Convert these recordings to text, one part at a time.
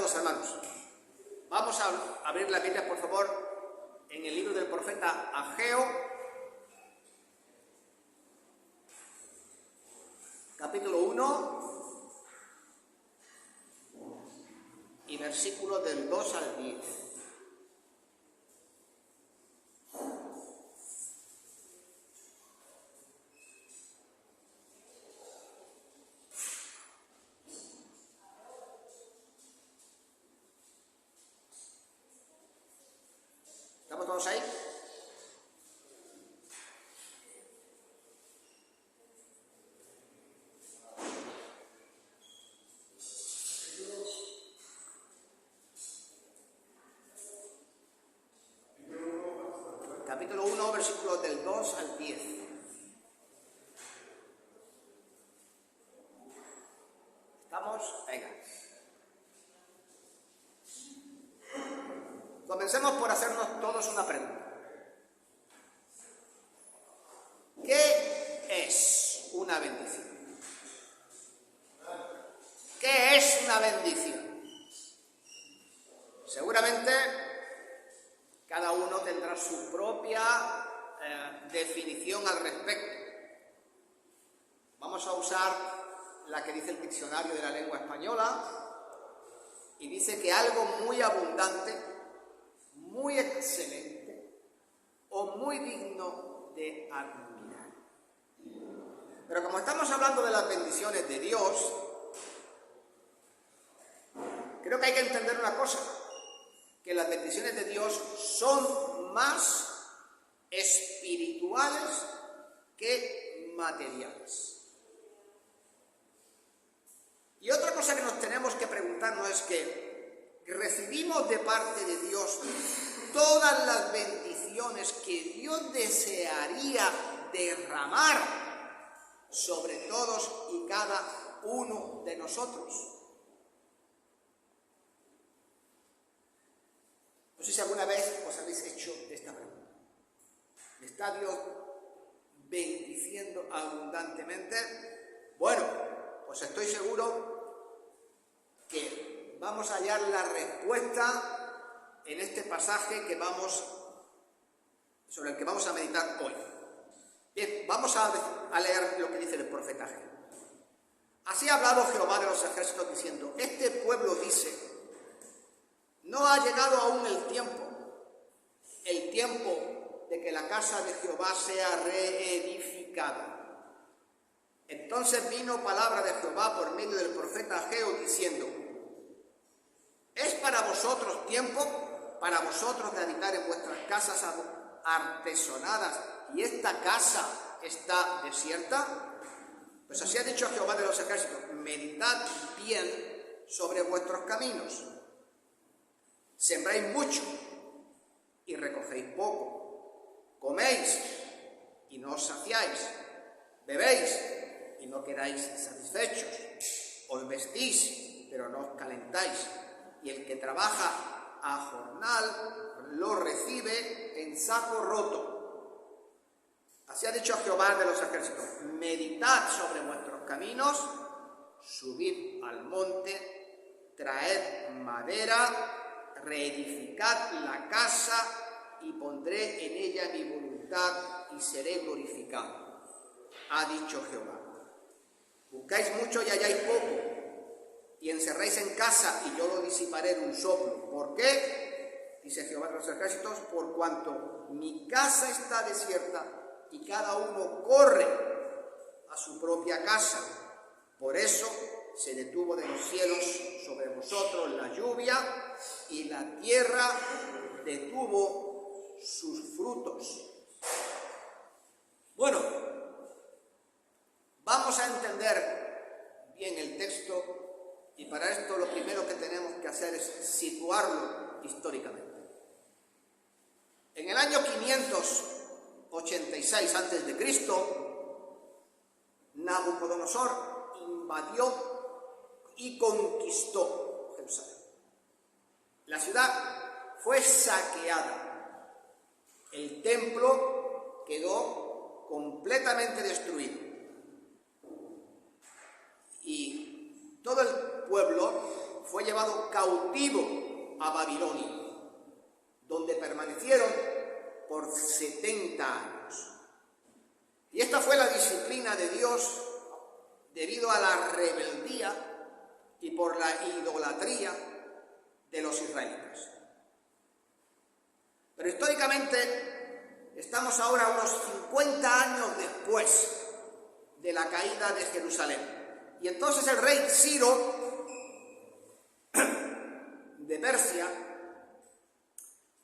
todos, hermanos. Vamos a abrir la Biblia, por favor, en el libro del profeta Ageo, capítulo 1 y versículos del 2 al 10. ¿Estamos todos ahí? Capítulo 1, versículos del 2 al 10. ¿Estamos? Venga. Comencemos por hacernos todos una pregunta. ¿Qué es una bendición? ¿Qué es una bendición? Seguramente cada uno tendrá su propia definición al respecto. Vamos a usar la que dice el diccionario de la lengua española y dice que algo muy abundante, muy excelente o muy digno de admirar. Pero como estamos hablando de las bendiciones de Dios, creo que hay que entender una cosa, que las bendiciones de Dios son más espirituales que materiales. Y otra cosa que nos tenemos que preguntarnos es que recibimos de parte de Dios todas las bendiciones que Dios desearía derramar sobre todos y cada uno de nosotros. No sé si alguna vez os habéis hecho esta pregunta. ¿Me está Dios bendiciendo abundantemente? Bueno, pues estoy seguro que vamos a hallar la respuesta en este pasaje sobre el que vamos a meditar hoy. Bien, vamos a leer lo que dice el profeta Ageo. Así ha hablado Jehová de los ejércitos diciendo: este pueblo dice, no ha llegado aún el tiempo de que la casa de Jehová sea reedificada. Entonces vino palabra de Jehová por medio del profeta Ageo diciendo: ¿es para vosotros tiempo, para vosotros de habitar en vuestras casas artesonadas, y esta casa está desierta? Pues así ha dicho Jehová de los ejércitos: meditad bien sobre vuestros caminos. Sembráis mucho y recogéis poco. Coméis y no os saciáis. Bebéis y no quedáis satisfechos. Os vestís, pero no os calentáis. Y el que trabaja a jornal lo recibe en saco roto. Así ha dicho Jehová de los ejércitos: meditad sobre vuestros caminos, subid al monte, traed madera, reedificad la casa y pondré en ella mi voluntad y seré glorificado, ha dicho Jehová. Buscáis mucho y halláis poco, y encerráis en casa y yo lo disiparé de un soplo. ¿Por qué? Dice Jehová de los ejércitos: por cuanto mi casa está desierta y cada uno corre a su propia casa. Por eso se detuvo de los cielos sobre vosotros la lluvia, y la tierra detuvo sus frutos. Bueno, vamos a entender bien el texto, y para esto lo primero que tenemos que hacer es situarlo históricamente. En el año 586 a.C., Nabucodonosor invadió y conquistó Jerusalén. La ciudad fue saqueada. El templo quedó completamente destruido. Y todo el pueblo fue llevado cautivo a Babilonia, donde permanecieron por 70 años. Y esta fue la disciplina de Dios debido a la rebeldía y por la idolatría de los israelitas. Pero históricamente estamos ahora unos 50 años después de la caída de Jerusalén. Y entonces el rey Ciro de Persia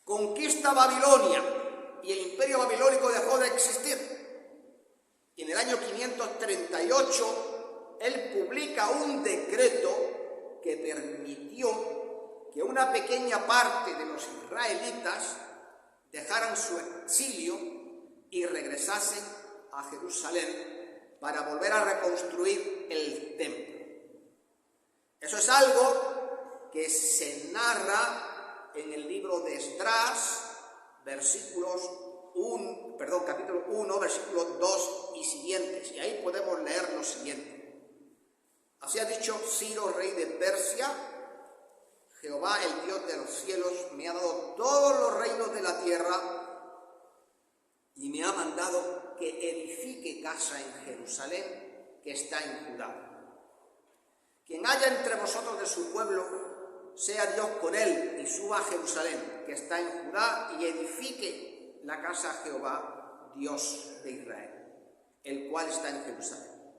conquista Babilonia y el imperio babilónico dejó de existir. Y en el año 538 él publica un decreto que permitió que una pequeña parte de los israelitas dejaran su exilio y regresasen a Jerusalén para volver a reconstruir el templo. Eso es algo que se narra en el libro de Esdras, capítulo 1, versículos 2 y siguientes. Y ahí podemos leer lo siguiente. Así ha dicho Ciro, rey de Persia: Jehová, el Dios de los cielos, me ha dado todos los reinos de la tierra y me ha mandado que edifique casa en Jerusalén, que está en Judá. Quien haya entre vosotros de su pueblo, sea Dios con él, y suba a Jerusalén, que está en Judá, y edifique la casa a Jehová, Dios de Israel, el cual está en Jerusalén.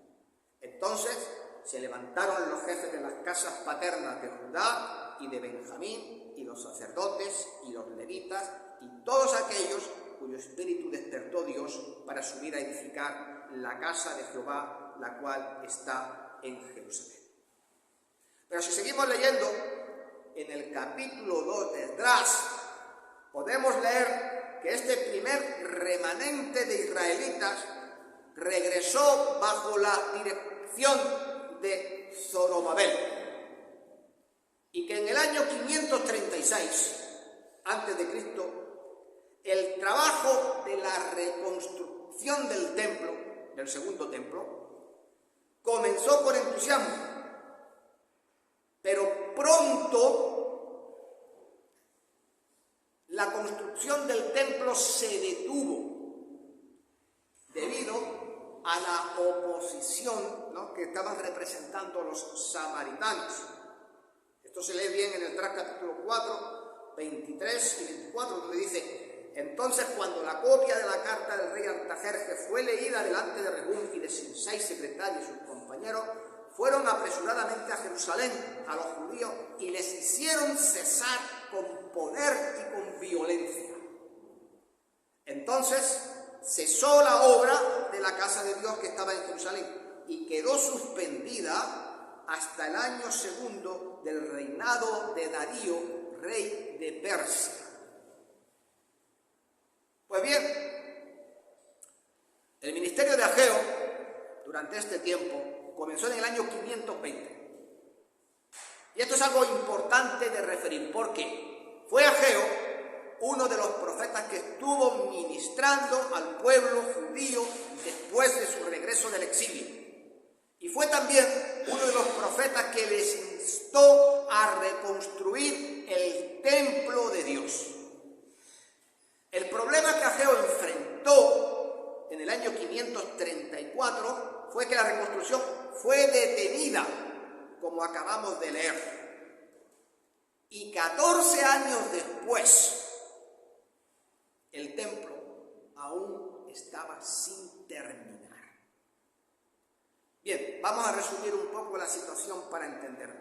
Entonces se levantaron los jefes de las casas paternas de Judá y de Benjamín, y los sacerdotes, y los levitas, y todos aquellos cuyo espíritu despertó Dios para subir a edificar la casa de Jehová, la cual está en Jerusalén. Pero si seguimos leyendo, en el capítulo 2 de Esdras, podemos leer que este primer remanente de israelitas regresó bajo la dirección de Zorobabel, y que en el año 536 a.C., el trabajo de la reconstrucción del templo, del segundo templo, comenzó con entusiasmo, pero pronto la construcción del templo se detuvo debido a la oposición, ¿no?, que estaban representando los samaritanos. Esto se lee bien en el capítulo 4, 23 y 24, donde dice: entonces, cuando la copia de la carta del rey Artajerjes fue leída delante de Rehum y de Simsai, secretario, y sus compañeros, fueron apresuradamente a Jerusalén, a los judíos, y les hicieron cesar con poder y con violencia. Entonces cesó la obra de la casa de Dios que estaba en Jerusalén y quedó suspendida hasta el año segundo del reinado de Darío, rey de Persia. Pues bien, el ministerio de Ageo durante este tiempo comenzó en el año 520. Y esto es algo importante de referir, porque fue Ageo uno de los profetas que estuvo ministrando al pueblo judío después de su regreso del exilio. Y fue también uno de los profetas que les instó a reconstruir el templo de Dios. El problema que Ageo enfrentó en el año 534 fue que la reconstrucción fue detenida, como acabamos de leer. Y 14 años después, el templo aún estaba sin terminar. Bien, vamos a resumir un poco la situación para entenderlo.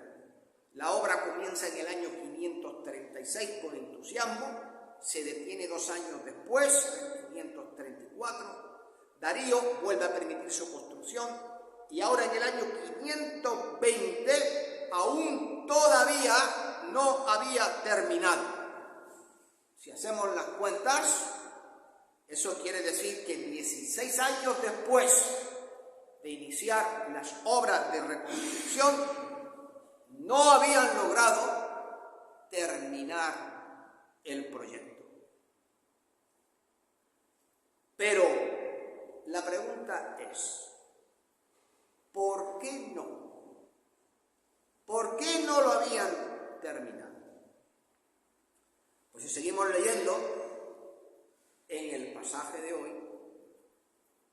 La obra comienza en el año 536 con entusiasmo, se detiene 2 años después, en 534. Darío vuelve a permitir su construcción, y ahora en el año 520 aún todavía no había terminado. Si hacemos las cuentas, eso quiere decir que 16 años después de iniciar las obras de reconstrucción, no habían logrado terminar el proyecto. Pero la pregunta es, ¿por qué no? ¿por qué no lo habían terminado? Pues si seguimos leyendo en el pasaje de hoy,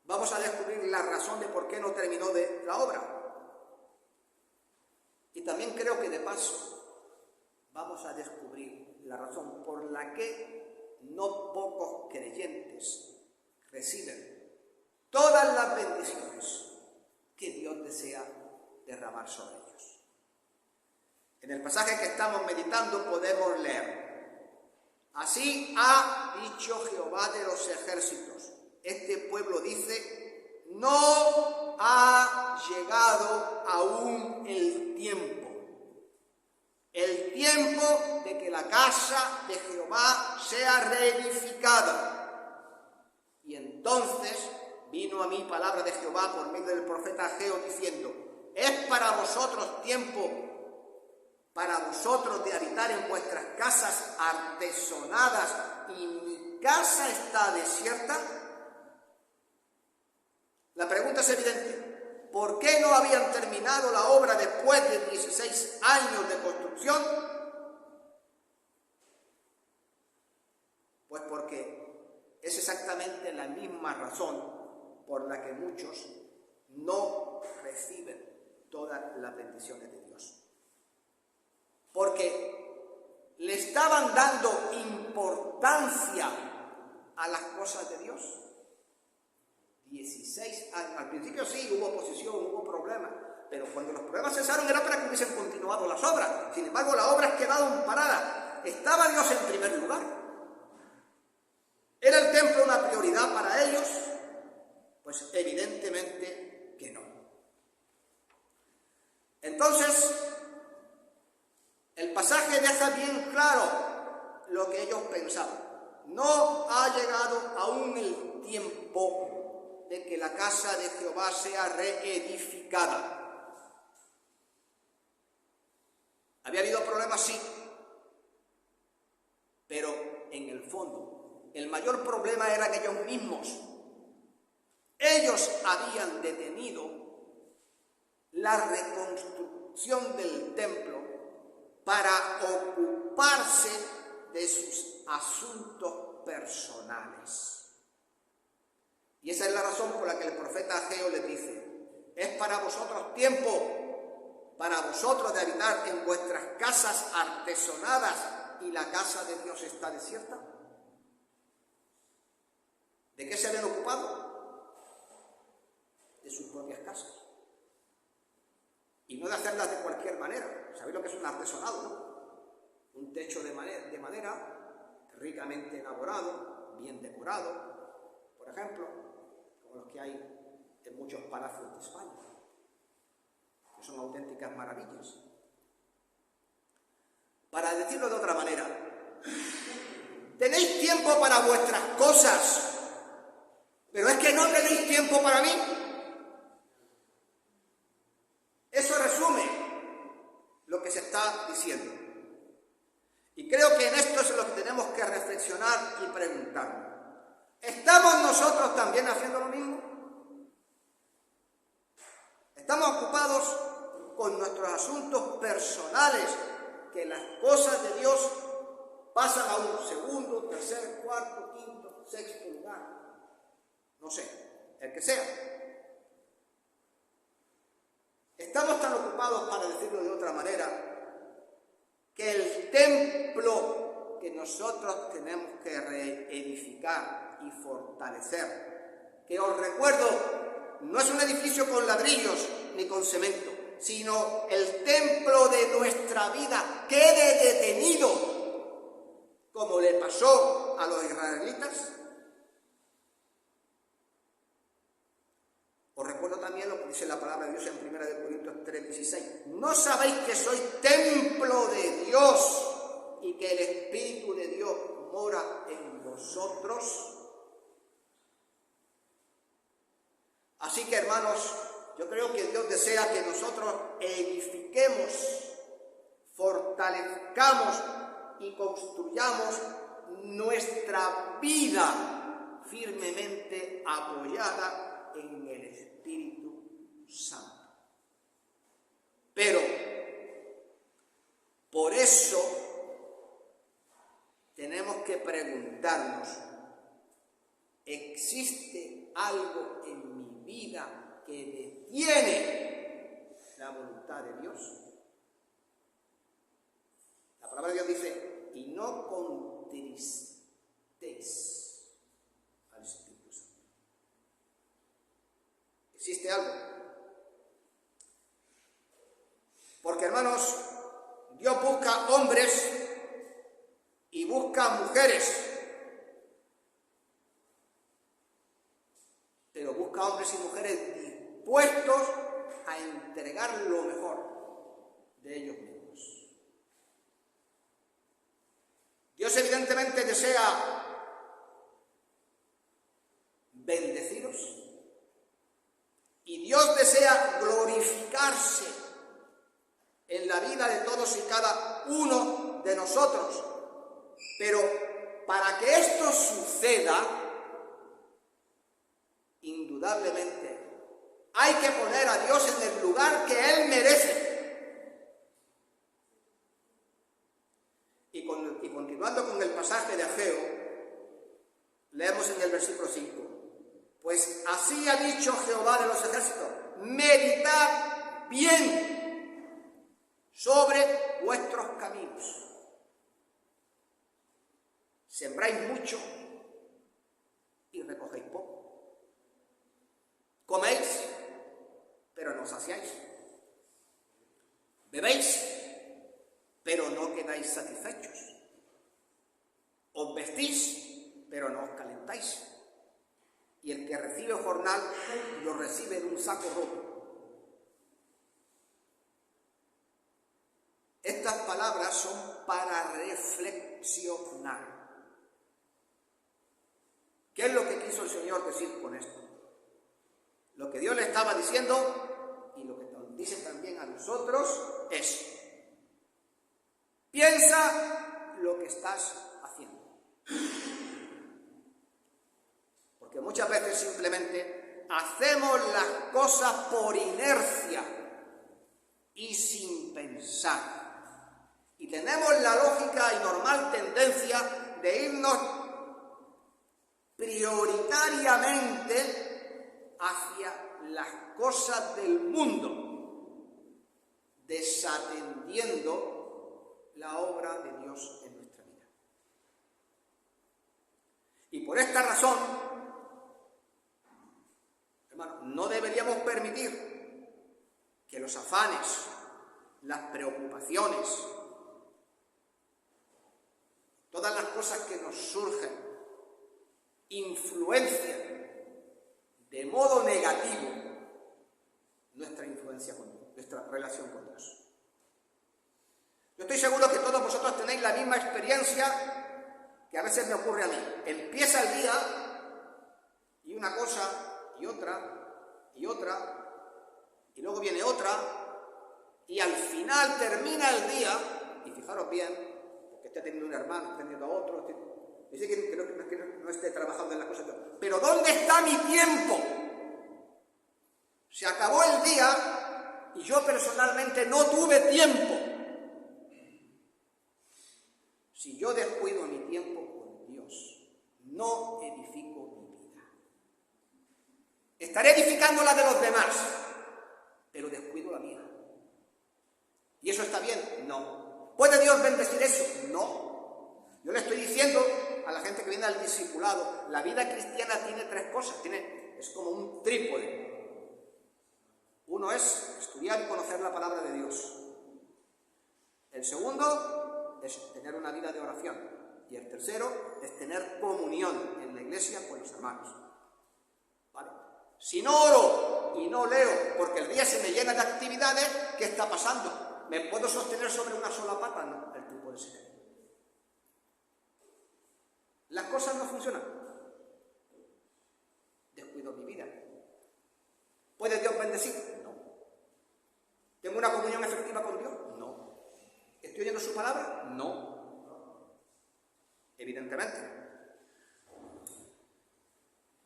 vamos a descubrir la razón de por qué no terminó de la obra. Y también creo que de paso vamos a descubrir la razón por la que no pocos creyentes reciben todas las bendiciones que Dios desea derramar sobre ellos. En el pasaje que estamos meditando podemos leer: así ha dicho Jehová de los ejércitos. Este pueblo dice: no ha llegado aún el tiempo de que la casa de Jehová sea reedificada. Y entonces vino a mí palabra de Jehová por medio del profeta Ageo diciendo: es para vosotros tiempo, para vosotros de habitar en vuestras casas artesonadas, y mi casa está desierta. La pregunta es evidente: ¿por qué no habían terminado la obra después de 16 años de construcción? Pues porque es exactamente la misma razón por la que muchos no reciben todas las bendiciones de Dios. Porque le estaban dando importancia a las cosas de Dios. 16 años. Al principio sí, hubo oposición, hubo problemas, pero cuando los problemas cesaron era para que hubiesen continuado las obras. Sin embargo, las obras quedaron paradas. ¿Estaba Dios en primer lugar? ¿Era el templo una prioridad para ellos? Pues evidentemente que no. Entonces, el pasaje deja bien claro lo que ellos pensaban. No ha llegado aún el tiempo de que la casa de Jehová sea reedificada. Había habido problemas, sí, pero en el fondo, el mayor problema eran ellos mismos. Ellos habían detenido la reconstrucción del templo para ocuparse de sus asuntos personales. Y esa es la razón por la que el profeta Ageo les dice: es para vosotros tiempo, para vosotros de habitar en vuestras casas artesonadas, y la casa de Dios está desierta. ¿De qué se habían ocupado? De sus propias casas. Y no de hacerlas de cualquier manera. ¿Sabéis lo que es un artesonado, no? Un techo de madera ricamente elaborado, bien decorado, por ejemplo, como los que hay en muchos palacios de España, que son auténticas maravillas. Para decirlo de otra manera, tenéis tiempo para vuestras cosas, pero es que no tenéis tiempo para mí. Eso resume lo que se está diciendo. Y creo que en esto es lo que tenemos que reflexionar y preguntarnos. ¿Estamos nosotros también haciendo lo mismo? ¿Estamos ocupados con nuestros asuntos personales, que las cosas de Dios pasan a un segundo, tercer, cuarto, quinto, sexto lugar? No sé, el que sea. Estamos tan ocupados, para decirlo de otra manera, que el templo que nosotros tenemos que reedificar y fortalecer, que os recuerdo, no es un edificio con ladrillos ni con cemento, sino el templo de nuestra vida quede detenido, como le pasó a los israelitas. Os recuerdo también lo que dice la palabra de Dios en 1 Corintios 3:16. ¿No sabéis que sois templo de Dios y que el Espíritu de Dios mora en vosotros? Así que, hermanos, yo creo que Dios desea que nosotros edifiquemos, fortalezcamos y construyamos nuestra vida firmemente apoyada en el Espíritu Santo. Pero Por eso tenemos que preguntarnos, ¿existe algo en mi vida que detiene la voluntad de Dios? La palabra de Dios dice, y no contristéis al Espíritu Santo. ¿Existe algo? Porque, hermanos, Dios busca hombres y busca mujeres, pero busca hombres y mujeres dispuestos a entregar lo mejor de ellos mismos. Dios evidentemente desea bendeciros y Dios desea glorificarse en la vida de todos y cada uno de nosotros. Pero para que esto suceda, indudablemente, hay que poner a Dios en el lugar que Él merece. Y continuando con el pasaje de Ageo, leemos en el versículo 5, pues así ha dicho Jehová de los ejércitos, meditad bien sobre vuestros caminos. Sembráis mucho y recogéis poco. Coméis, pero no saciáis. Bebéis, pero no quedáis satisfechos. Os vestís, pero no os calentáis. Y el que recibe jornal, lo recibe en un saco roto. Estas palabras son para reflexionar. ¿Qué es lo que quiso el Señor decir con esto? Lo que Dios le estaba diciendo, y lo que nos dice también a nosotros, es: piensa lo que estás haciendo. Porque muchas veces simplemente hacemos las cosas por inercia y sin pensar. Y tenemos la lógica y normal tendencia de irnos prioritariamente hacia las cosas del mundo, desatendiendo la obra de Dios en nuestra vida. Y por esta razón, hermano, no deberíamos permitir que los afanes, las preocupaciones, todas las cosas que nos surgen, influencia de modo negativo nuestra influencia con Dios, nuestra relación con Dios. Yo estoy seguro que todos vosotros tenéis la misma experiencia que a veces me ocurre a mí. Empieza el día y una cosa y otra y otra y luego viene otra y al final termina el día y fijaros bien, porque esté teniendo un hermano, esté teniendo a otro, dice que no esté trabajando en la cosa, pero ¿dónde está mi tiempo? Se acabó el día y yo personalmente no tuve tiempo. Si yo descuido mi tiempo con Dios, no edifico mi vida. Estaré edificando la de los demás, pero descuido la mía. ¿Y eso está bien? No. ¿Puede Dios bendecir eso? No. Yo le estoy diciendo a la gente que viene al discipulado, la vida cristiana tiene tres cosas, es como un trípode. Uno es estudiar y conocer la palabra de Dios. El segundo es tener una vida de oración. Y el tercero es tener comunión en la iglesia con los hermanos. ¿Vale? Si no oro y no leo, porque el día se me llena de actividades, ¿qué está pasando? ¿Me puedo sostener sobre una sola pata? No, el trípode se cae. Las cosas no funcionan. Descuido mi vida. ¿Puede Dios bendecir? No. ¿Tengo una comunión efectiva con Dios? No. ¿Estoy oyendo su palabra? No. Evidentemente.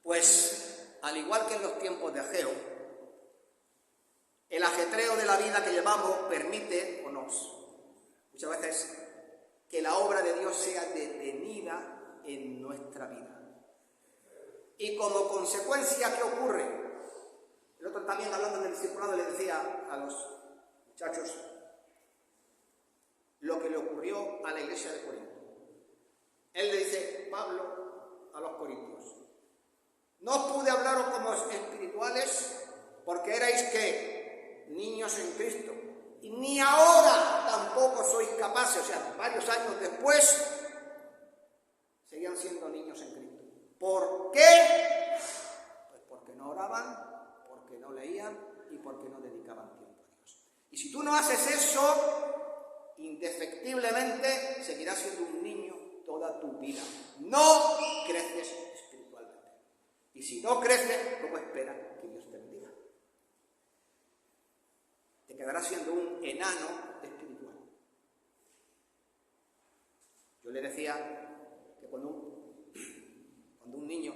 Pues, al igual que en los tiempos de Ageo, el ajetreo de la vida que llevamos permite o nos muchas veces que la obra de Dios sea detenida en nuestra vida. Y como consecuencia, ¿qué ocurre? El otro también, hablando del discipulado, le decía a los muchachos lo que le ocurrió a la iglesia de Corinto. Él le dice, Pablo, a los corintios, no pude hablaros como espirituales porque erais ¿qué? Niños en Cristo. Y ni ahora tampoco sois capaces, o sea, varios años después, seguían siendo niños en Cristo. ¿Por qué? Pues porque no oraban, porque no leían y porque no dedicaban tiempo a Dios. Y si tú no haces eso, indefectiblemente seguirás siendo un niño toda tu vida. No creces espiritualmente. Y si no creces, ¿cómo esperas que Dios te bendiga? Te quedarás siendo un enano espiritual. Yo le decía que cuando un niño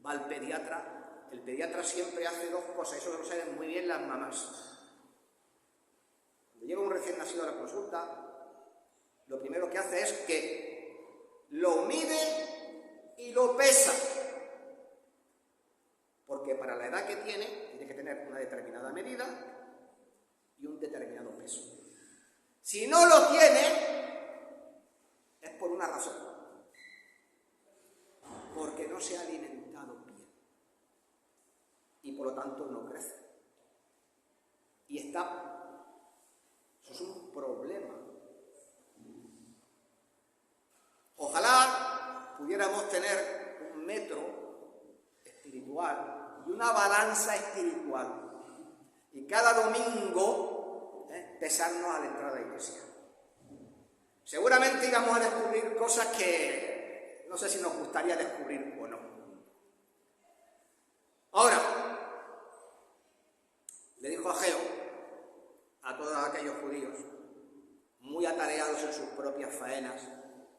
va al pediatra, el pediatra siempre hace dos cosas, eso lo saben muy bien las mamás. Cuando llega un recién nacido a la consulta, lo primero que hace es que lo mide y lo pesa. Porque para la edad que tiene que tener una determinada medida y un determinado peso. Si no lo tiene, es por una razón. Porque no se ha alimentado bien. Y por lo tanto no crece. Y eso es un problema. Ojalá pudiéramos tener un metro espiritual y una balanza espiritual. Y cada domingo pesarnos a la entrada de la iglesia. Seguramente íbamos a descubrir cosas que no sé si nos gustaría descubrir o no. Ahora, le dijo Ageo a todos aquellos judíos, muy atareados en sus propias faenas,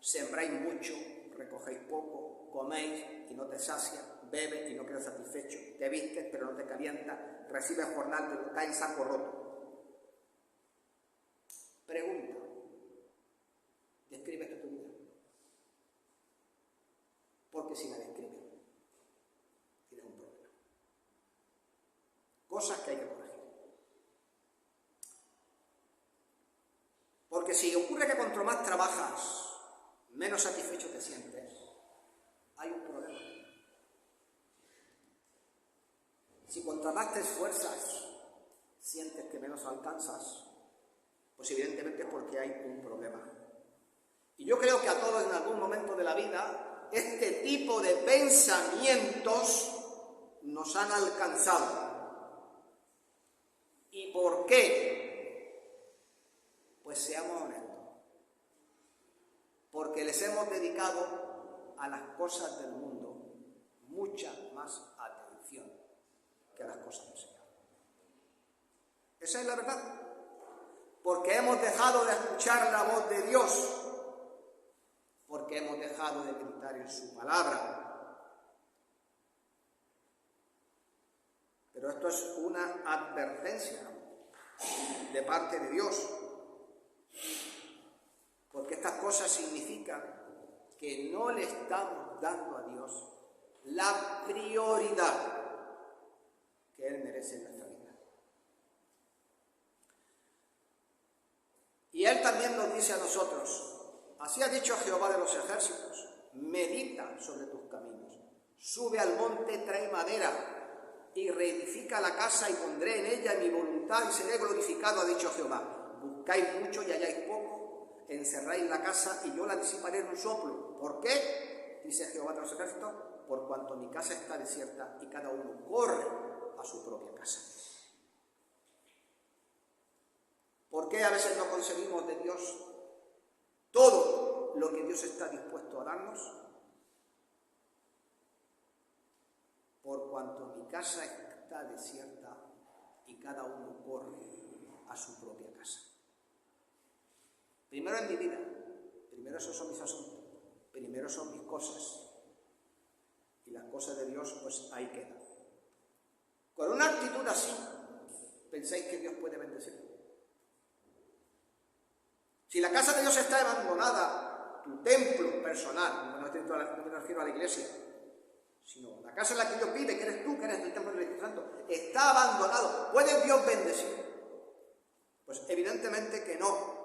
sembráis mucho, recogéis poco, coméis y no te sacia, bebes y no quedas satisfecho, te vistes pero no te calienta, recibes jornal pero caes en saco roto. Pregunta, ¿describe esto tu vida? Porque si la describe, tienes un problema. Cosas que hay que corregir. Porque si ocurre que cuanto más trabajas, menos satisfecho te sientes, hay un problema. Si cuanto más te esfuerzas, sientes que menos alcanzas, pues evidentemente es porque hay un problema. Y yo creo que a todos en algún momento de la vida, este tipo de pensamientos nos han alcanzado. ¿Y por qué? Pues seamos honestos. Porque les hemos dedicado a las cosas del mundo mucha más atención que a las cosas del Señor. Esa es la verdad. Porque hemos dejado de escuchar la voz de Dios. Porque hemos dejado de meditar en su palabra. Pero esto es una advertencia de parte de Dios. Porque estas cosas significan que no le estamos dando a Dios la prioridad que Él merece en nuestra vida. Y Él también nos dice a nosotros, así ha dicho Jehová de los ejércitos, medita sobre tus caminos, sube al monte, trae madera y reedifica la casa y pondré en ella mi voluntad y seré glorificado, ha dicho Jehová. Buscáis mucho y halláis poco, encerráis la casa y yo la disiparé en un soplo. ¿Por qué? Dice Jehová de los ejércitos, por cuanto mi casa está desierta y cada uno corre a su propia casa. ¿Por qué a veces no conseguimos de Dios todo lo que Dios está dispuesto a darnos? Por cuanto mi casa está desierta y cada uno corre a su propia casa. Primero en mi vida, primero esos son mis asuntos, primero son mis cosas. Y las cosas de Dios, pues ahí quedan. Con una actitud así, ¿pensáis que Dios puede bendecir? Si la casa de Dios está abandonada, tu templo personal, no me refiero a la iglesia, sino la casa en la que Dios vive, que eres tú, que eres el templo del Espíritu Santo, está abandonado. ¿Puede Dios bendecir? Pues evidentemente que no.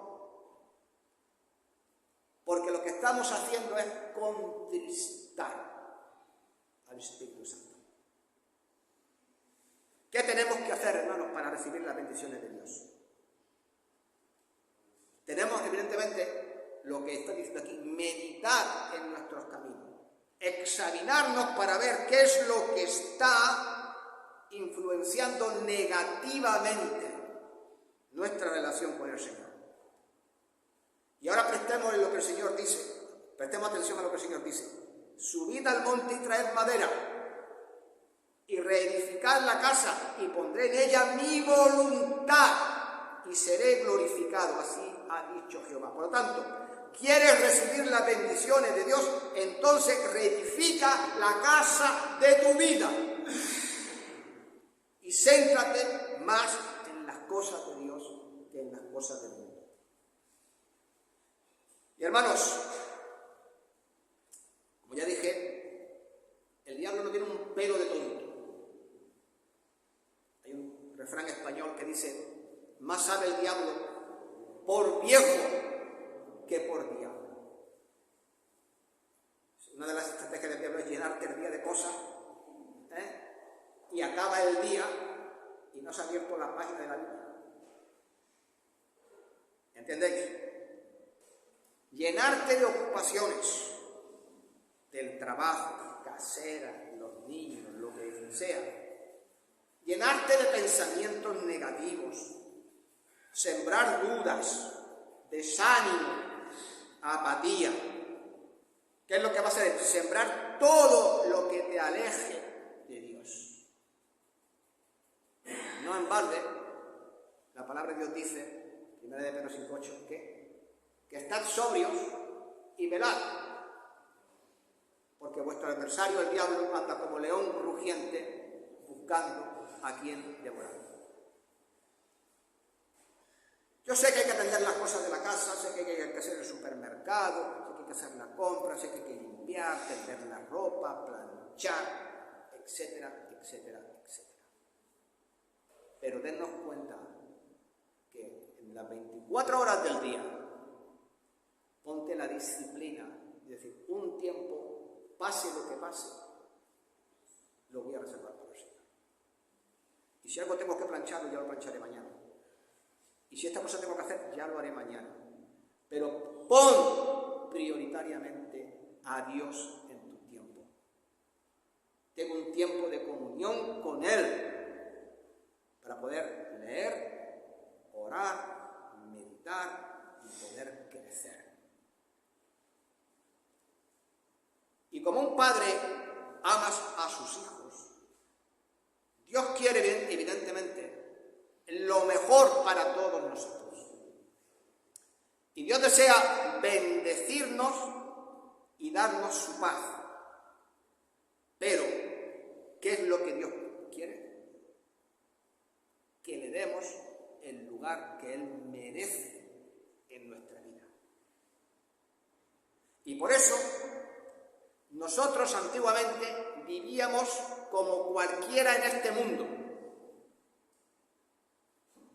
Porque lo que estamos haciendo es contristar al Espíritu Santo. ¿Qué tenemos que hacer, hermanos, para recibir las bendiciones de Dios? Tenemos, evidentemente, lo que está diciendo aquí, meditar en nuestros caminos, examinarnos para ver qué es lo que está influenciando negativamente nuestra relación con el Señor. Y ahora prestemos lo que el Señor dice, prestemos atención a lo que el Señor dice. Subid al monte y traed madera, y reedificad la casa, y pondré en ella mi voluntad, y seré glorificado. Así ha dicho Jehová. Por lo tanto, ¿quieres recibir las bendiciones de Dios? Entonces reedifica la casa de tu vida. Y céntrate más en las cosas de Dios que en las cosas del mundo. Y hermanos, como ya dije, el diablo no tiene un pelo de tonto. Hay un refrán español que dice: más sabe el diablo por viejo que por diablo. Una de las estrategias del diablo es llenarte el día de cosas, y acaba el día y no se ha abierto la página de la Biblia. ¿Entendéis? Llenarte de ocupaciones, del trabajo, casera, los niños, lo que sea. Llenarte de pensamientos negativos, sembrar dudas, desánimo, apatía. ¿Qué es lo que va a hacer? Sembrar todo lo que te aleje de Dios. No en balde, la palabra de Dios dice, 1 de Pedro 5:8, que estad sobrios y velad, porque vuestro adversario, el diablo, anda como león rugiente, buscando a quien devorar. Yo sé que hay que atender las cosas de la casa, sé que hay que hacer el supermercado, sé que hay que hacer la compra, sé que hay que limpiar, tender la ropa, planchar, etcétera, etcétera, etcétera. Pero dennos cuenta que en las 24 horas del día, ponte la disciplina, es decir, un tiempo, pase lo que pase, lo voy a reservar para el Señor. Y si algo tengo que plancharlo, ya lo plancharé mañana. Y si esta cosa tengo que hacer, ya lo haré mañana. Pero pon prioritariamente a Dios en tu tiempo. Tengo un tiempo de comunión con Él para poder leer, orar, meditar y poder crecer. Y como un padre amas a sus hijos, Dios quiere evidentemente lo mejor para todos nosotros. Y Dios desea bendecirnos y darnos su paz. Pero, ¿qué es lo que Dios quiere? Que le demos el lugar que Él merece en nuestra vida. Y por eso, nosotros antiguamente vivíamos como cualquiera en este mundo.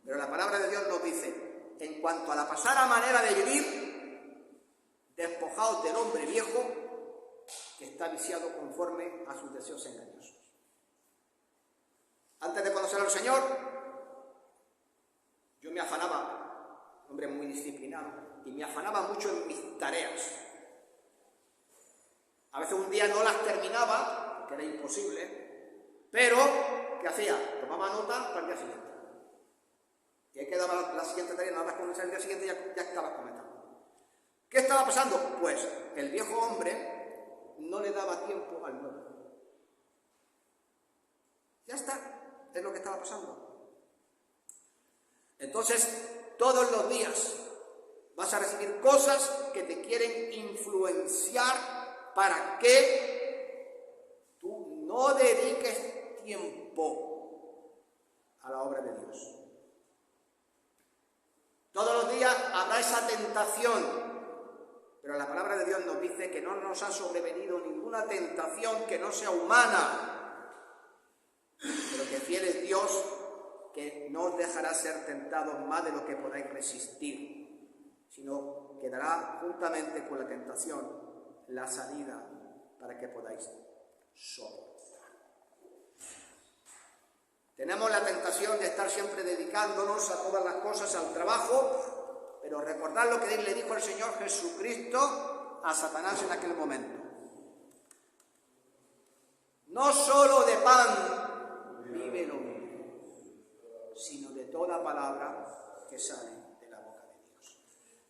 Pero la palabra de Dios nos dice, en cuanto a la pasada manera de vivir, despojaos del hombre viejo que está viciado conforme a sus deseos engañosos. Antes de conocer al Señor, yo me afanaba, un hombre muy disciplinado, y me afanaba mucho en mis tareas. A veces un día no las terminaba, que era imposible, pero ¿qué hacía? Tomaba nota para el día siguiente. Y ahí quedaba la siguiente tarea, nada más comenzar el día siguiente ya estabas comentando. ¿Qué estaba pasando? Pues el viejo hombre no le daba tiempo al nuevo. Ya está, es lo que estaba pasando. Entonces, todos los días vas a recibir cosas que te quieren influenciar para que tú no dediques tiempo a la obra de Dios. Todos los días habrá esa tentación, pero la palabra de Dios nos dice que no nos ha sobrevenido ninguna tentación que no sea humana, pero que fiel es Dios, que no os dejará ser tentados más de lo que podáis resistir, sino que dará juntamente con la tentación la salida para que podáis soportar. Tenemos la tentación de estar siempre dedicándonos a todas las cosas, al trabajo, pero recordad lo que le dijo el Señor Jesucristo a Satanás en aquel momento. No solo de pan vive el hombre, sino de toda palabra que sale de la boca de Dios.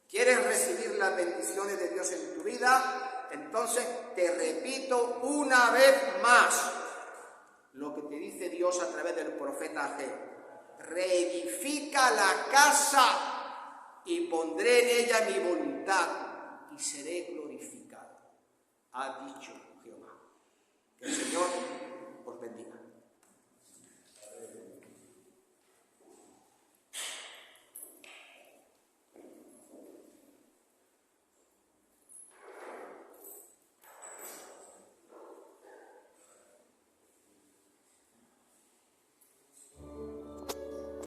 ¿Quieres recibir las bendiciones de Dios en tu vida? Entonces te repito una vez más lo que te dice Dios a través del profeta Ageo: reedifica la casa y pondré en ella mi voluntad y seré glorificado, ha dicho Jehová. Que el Señor os bendiga.